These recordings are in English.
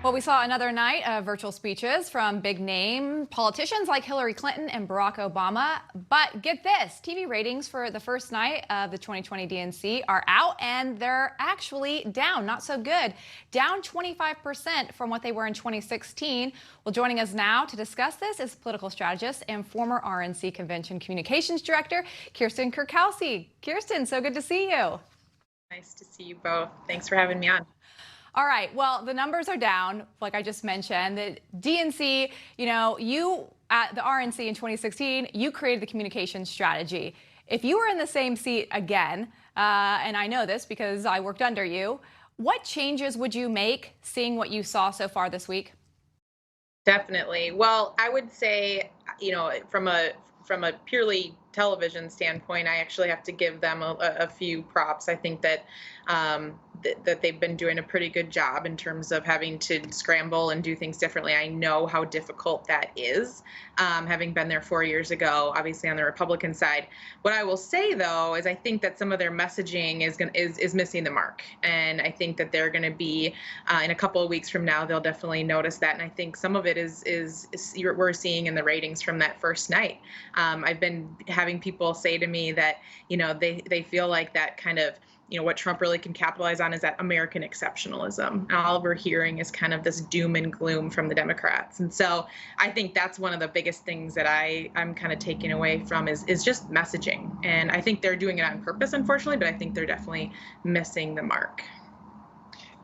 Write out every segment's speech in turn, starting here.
Well, we saw another night of virtual speeches from big name politicians like Hillary Clinton and Barack Obama. But get this, TV ratings for the first night of the 2020 DNC are out, and they're actually down, not so good, down 25% from what they were in 2016. Well, joining us now to discuss this is political strategist and former RNC Convention Communications Director, Kirsten Kukowski. Kirsten, so good to see you. Nice to see you both. Thanks for having me on. All right, well, the numbers are down, like I just mentioned. The DNC, you at the RNC in 2016, you created the communication strategy. If you were in the same seat again, and I know this because I worked under you, what changes would you make seeing what you saw so far this week? Definitely. Well, I would say, from a purely television standpoint, I actually have to give them a few props. I think that that they've been doing a pretty good job in terms of having to scramble and do things differently. I know how difficult that is, having been there 4 years ago, obviously on the Republican side. What I will say, though, is I think that some of their messaging is missing the mark, and I think that they're going to be in a couple of weeks from now. They'll definitely notice that, and I think some of it is we're seeing in the ratings from that first night. I've been having people say to me that they feel like that kind of what Trump really can capitalize on is that American exceptionalism. And all we're hearing is kind of this doom and gloom from the Democrats. And so I think that's one of the biggest things that I'm kind of taking away from is just messaging. And I think they're doing it on purpose, unfortunately, but I think they're definitely missing the mark.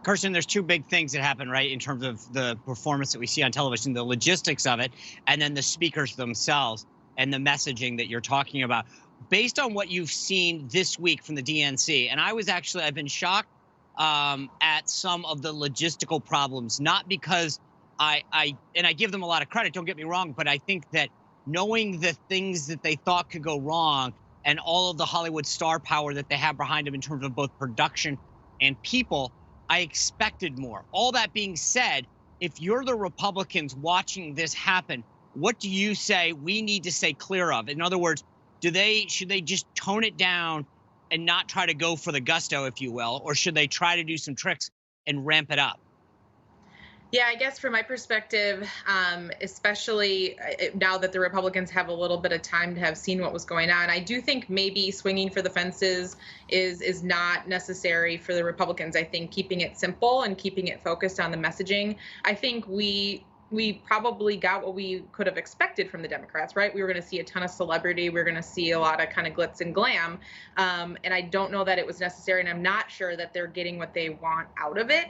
Kirsten, there's two big things that happen, right, in terms of the performance that we see on television, the logistics of it, and then the speakers themselves and the messaging that you're talking about. Based on what you've seen this week from the DNC, and I've been shocked at some of the logistical problems, not because I give them a lot of credit, don't get me wrong, but I think that knowing the things that they thought could go wrong and all of the Hollywood star power that they have behind them in terms of both production and people, I expected more. All that being said, if you're the Republicans watching this happen, what do you say we need to stay clear of? In other words, should they just tone it down and not try to go for the gusto, if you will, or should they try to do some tricks and ramp it up? Yeah, I guess from my perspective, especially now that the Republicans have a little bit of time to have seen what was going on, I do think maybe swinging for the fences is not necessary for the Republicans. I think keeping it simple and keeping it focused on the messaging. I think we probably got what we could have expected from the Democrats, right? We were going to see a ton of celebrity. We were going to see a lot of kind of glitz and glam. And I don't know that it was necessary. And I'm not sure that they're getting what they want out of it.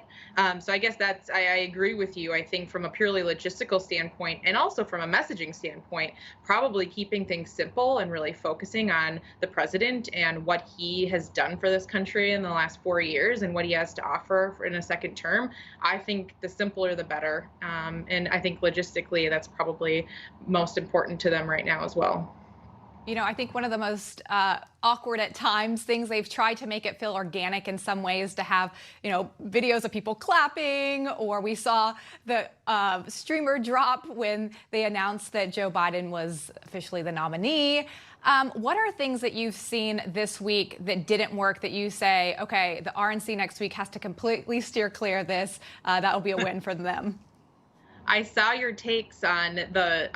So I guess I agree with you. I think from a purely logistical standpoint and also from a messaging standpoint, probably keeping things simple and really focusing on the president and what he has done for this country in the last 4 years and what he has to offer in a second term. I think the simpler, the better. And I think logistically, that's probably most important to them right now as well. I think one of the most awkward at times things they've tried to make it feel organic in some ways to have, videos of people clapping, or we saw the streamer drop when they announced that Joe Biden was officially the nominee. What are things that you've seen this week that didn't work that you say, okay, the RNC next week has to completely steer clear of this. That will be a win for them? I saw your takes on the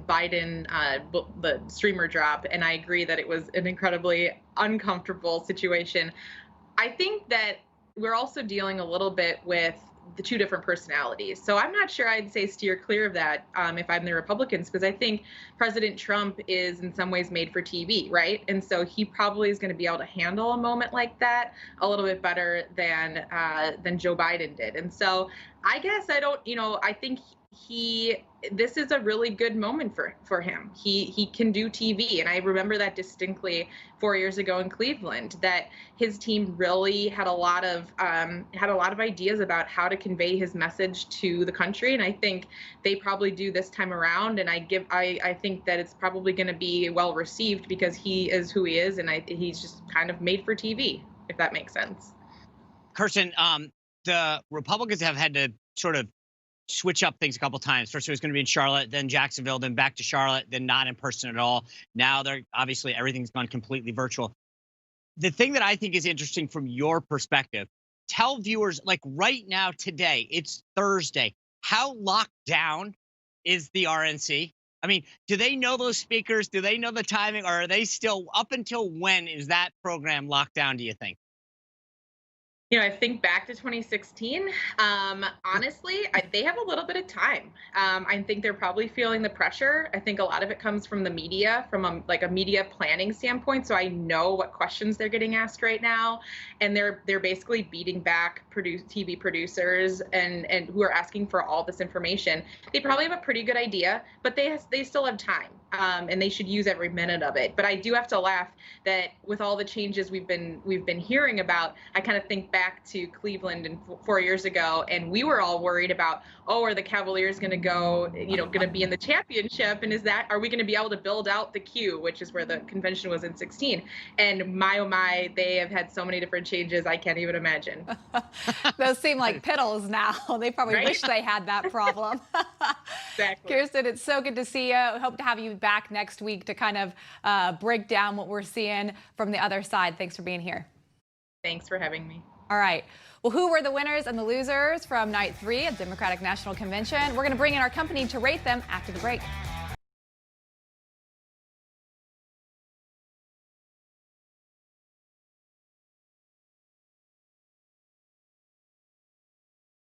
Biden the streamer drop, and I agree that it was an incredibly uncomfortable situation. I think that we're also dealing a little bit with the two different personalities. So I'm not sure I'd say steer clear of that if I'm the Republicans, because I think President Trump is in some ways made for TV, right? And so he probably is going to be able to handle a moment like that a little bit better than Joe Biden did. And so I guess I think this is a really good moment for him. He can do TV, and I remember that distinctly 4 years ago in Cleveland, that his team really had a lot of ideas about how to convey his message to the country, and I think they probably do this time around. And I think that it's probably going to be well received because he is who he is, and he's just kind of made for TV, if that makes sense. Kirsten, the Republicans have had to sort of switch up things a couple times. First, it was going to be in Charlotte, then Jacksonville, then back to Charlotte, then not in person at all. Now everything's gone completely virtual. The thing that I think is interesting from your perspective tell viewers, like right now, today, it's Thursday. How locked down is the RNC? I mean, do they know those speakers? Do they know the timing? Or are they still, up until when is that program locked down, do you think? I think back to 2016. Honestly, they have a little bit of time. I think they're probably feeling the pressure. I think a lot of it comes from the media, from a media planning standpoint. So I know what questions they're getting asked right now, and they're basically beating back TV producers and who are asking for all this information. They probably have a pretty good idea, but they still have time, and they should use every minute of it. But I do have to laugh that with all the changes we've been hearing about, I kind of think back to Cleveland and 4 years ago, and we were all worried about, are the Cavaliers going to go, going to be in the championship, and are we going to be able to build out the queue, which is where the convention was in 16? And my oh my, they have had so many different changes I can't even imagine. Those seem like piddles now. They probably wish they had that problem. Exactly. Kirsten, it's so good to see you. Hope to have you back next week to kind of break down what we're seeing from the other side. Thanks for being here. Thanks for having me. All right. Well, who were the winners and the losers from night 3 of Democratic National Convention? We're going to bring in our company to rate them after the break.